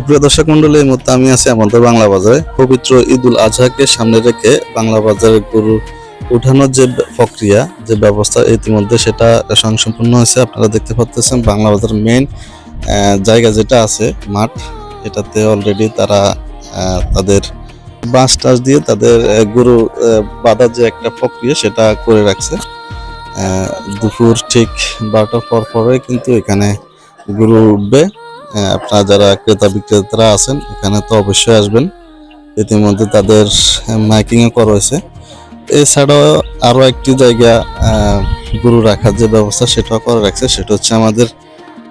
প্রিয় দর্শক মন্ডলী, এই মুহূর্তে আমি আছি আমাদের বাংলা বাজারে। পবিত্র ঈদুল আজহাকে সামনে রেখে বাংলা বাজারে গরু উঠানোর যে প্রক্রিয়া, যে ব্যবস্থা ইতিমধ্যে সেটা সম্পূর্ণ হয়েছে। আপনারা দেখতে পাচ্ছেন বাংলা বাজার মেইন জায়গা যেটা আছে মাঠ, এটাতে অলরেডি তারা তাদের বাঁশ টাস দিয়ে তাদের গরু বাঁধার যে একটা প্রক্রিয়া সেটা করে রাখছে। দুপুর ঠিক 12টার পরে কিন্তু এখানে গরু উঠবে। আপনারা যারা ক্রেতা বিক্রেতারা আছেন এখানে তো অবশ্যই আসবেন। ইতিমধ্যে তাদের মাইকিংও করা হয়েছে। এছাড়াও আরও একটি জায়গা গরু রাখার যে ব্যবস্থা সেটাও করে রাখছে, সেটা হচ্ছে আমাদের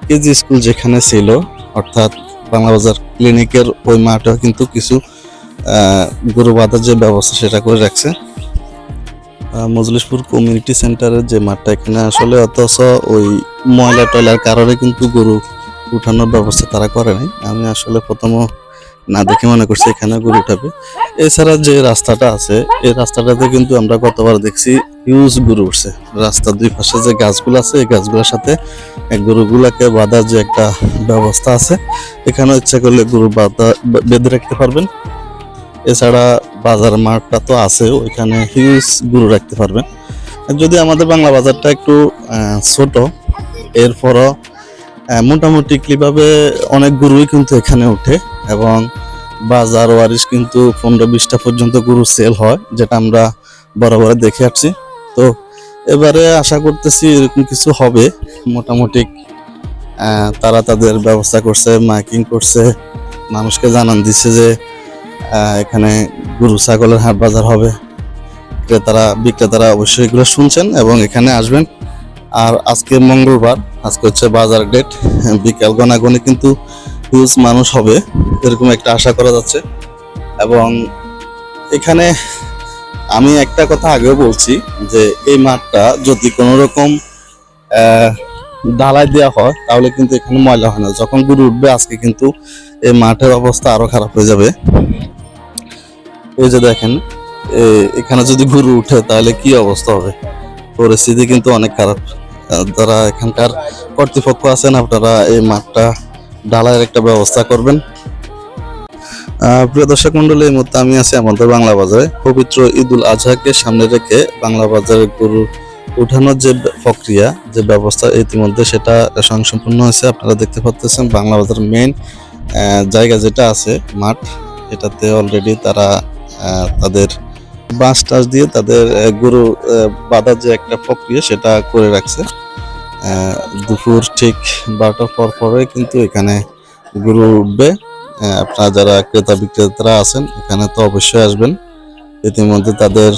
কেজি স্কুল যেখানে ছিল, অর্থাৎ বাংলাবাজার ক্লিনিকের ওই মাঠেও কিন্তু কিছু গরু বাঁধার যে ব্যবস্থা সেটা করে রাখছে। মজলিশপুর কমিউনিটি সেন্টারের যে মাঠটা, এখানে আসলে অথচ ওই ময়লা টয়লার কারণে কিন্তু গরু উঠানোর ব্যবস্থা তারা করে নাই। আমি আসলে প্রথম না দেখে মনে করছি এখানে গরু উঠাবে। এছাড়া যে রাস্তাটা আছে, এই রাস্তাটাতে কিন্তু আমরা গতবার দেখছি হিউজ গরু উঠছে। রাস্তার দুই পাশে যে গাছগুলো আছে, এই গাছগুলোর সাথে গরুগুলাকে বাঁধার যে একটা ব্যবস্থা আছে, এখানে ইচ্ছা করলে গরু বেঁধে রাখতে পারবেন। এছাড়া বাজার মাঠটা তো আছে, ওইখানে হিউজ গরু রাখতে পারবেন। যদি আমাদের বাংলা বাজারটা একটু ছোট, এরপরও মোটামুটি ভাবে অনেক গরুই কিন্তু এখানে ওঠে এবং বাজার ওয়ারিশ কিন্তু 15-20টা পর্যন্ত গরু সেল হয়, যেটা আমরা বরাবর দেখে আসছি। তো এবারে আশা করতেছি এরকম কিছু হবে। মোটামুটি তারা তাদের ব্যবস্থা করছে, মাইকিং করছে, মানুষকে জানান দিচ্ছে যে এখানে গরু ছাগলের হাট বাজার হবে। ক্রেতারা বিক্রেতারা অবশ্যই এগুলো শুনছেন এবং এখানে আসবেন। আর আজকে মঙ্গলবার, আজকে হচ্ছে বাজার ডেট, বিকাল গণাগণে কিন্তু হিউজ মানুষ হবে এরকম একটা আশা করা যাচ্ছে। এবং এখানে আমি একটা কথা আগেও বলছি যে এই মাঠটা যদি কোনো রকম ঢালাই দেওয়া হয় তাহলে কিন্তু এখানে ময়লা হয় না। যখন গরু উঠবে আজকে কিন্তু এই মাঠের অবস্থা আরো খারাপ হয়ে যাবে। এই যে দেখেন, এখানে যদি গরু উঠে তাহলে কি অবস্থা হবে, পরিস্থিতি কিন্তু অনেক খারাপ। যারা এখানকার কর্তৃপক্ষ আছেন, আপনারা এই মাঠটা ঢালাইয়ের একটা ব্যবস্থা করবেন। প্রিয় দর্শক মন্ডলী, এই মুহূর্তে আমি আছি আমাদের বাংলা বাজারে। পবিত্র ঈদুল আজহাকে সামনে রেখে বাংলা বাজারে গরু উঠানোর যে প্রক্রিয়া, যে ব্যবস্থা ইতিমধ্যে সেটা সম্পূর্ণ হয়েছে। আপনারা দেখতে পাচ্ছেন বাংলা বাজার মেইন জায়গা যেটা আছে মাঠ, এটাতে অলরেডি তারা তাদের বাঁশ টাস দিয়ে তাদের গরু বাঁধার যে একটা প্রক্রিয়া সেটা করে রাখছে। দুপুর ঠিক 12টার পরে কিন্তু এখানে গরু উঠবে। আপনারা যারা ক্রেতা বিক্রেতারা আছেন এখানে তো অবশ্যই আসবেন। ইতিমধ্যে তাদের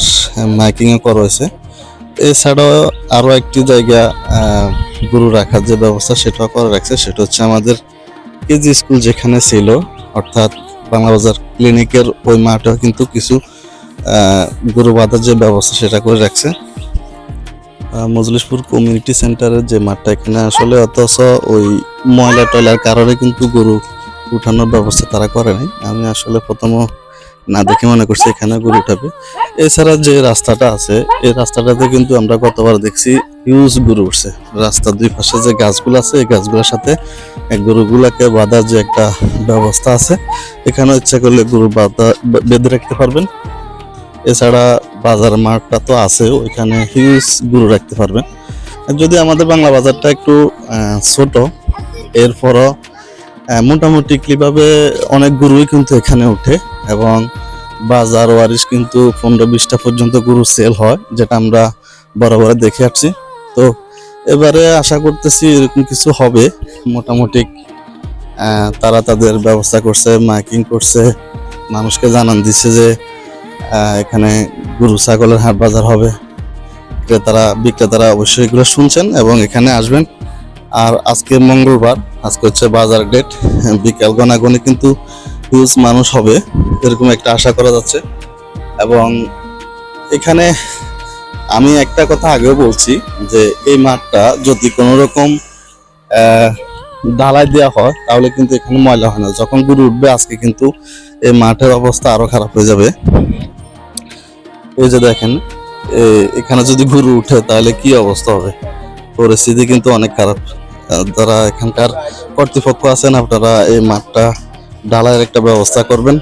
মাইকিংও করা হয়েছে। এছাড়াও আরও একটি জায়গা গরু রাখার যে ব্যবস্থা সেটাও করে রাখছে, সেটা হচ্ছে আমাদের কেজি স্কুল যেখানে ছিল, অর্থাৎ বাংলাবাজার ক্লিনিকের ওই মাঠেও কিন্তু কিছু গরু বাঁধার যে ব্যবস্থা সেটা করে রাখছে। মজলিশপুর কমিউনিটি সেন্টারের যে মাঠটা, এখানে আসলে অথচ ওই ময়লা টয়লার কারণে কিন্তু গরু উঠানোর ব্যবস্থা তারা করে নাই। আমি আসলে প্রথম না দেখে মনে করছি এখানে গরু উঠাবে। এছাড়া যে রাস্তাটা আছে, এই রাস্তাটাতে কিন্তু আমরা গতবার দেখছি হিউজ গরু উঠছে। রাস্তার দুই পাশে যে গাছগুলো আছে, এই গাছগুলোর সাথে গরুগুলাকে বাঁধার যে একটা ব্যবস্থা আছে, এখানে ইচ্ছা করলে গরু বেঁধে রাখতে পারবেন। এছাড়া বাজার মাঠটা তো আছে, ওইখানে হিউজ গরু রাখতে পারবেন। যদি আমাদের বাংলা বাজারটা একটু ছোট, এরপরও মোটামুটি ভাবে অনেক গরুই কিন্তু এখানে ওঠে এবং বাজার ওয়ারিশ কিন্তু 15-20টা পর্যন্ত গরু সেল হয়, যেটা আমরা বরাবর দেখে আসছি। তো এবারে আশা করতেছি এরকম কিছু হবে। মোটামুটি তারা তাদের ব্যবস্থা করছে, মাইকিং করছে, মানুষকে জানান দিচ্ছে যে এখানে গরু ছাগলের হাট বাজার হবে। ক্রেতারা বিক্রেতারা অবশ্যই এগুলো শুনছেন এবং এখানে আসবেন। আর আজকে মঙ্গলবার, আজকে হচ্ছে বাজার ডেট, বিকাল গণাগণে কিন্তু হিউজ মানুষ হবে এরকম একটা আশা করা যাচ্ছে। এবং এখানে আমি একটা কথা আগেও বলছি যে এই মাঠটা যদি কোনো রকম ঢালাই দেওয়া হয় তাহলে কিন্তু এখানে ময়লা হয় না। যখন গরু উঠবে আজকে কিন্তু এই মাঠের অবস্থা আরো খারাপ হয়ে যাবে। এই যে দেখেন, এখানে যদি গরু উঠে তাহলে কি অবস্থা হবে, পরিস্থিতি কিন্তু অনেক খারাপ। যারা এখানকার কর্তৃপক্ষ আছেন, আপনারা এই মাঠটা ঢালাইয়ের একটা ব্যবস্থা করবেন।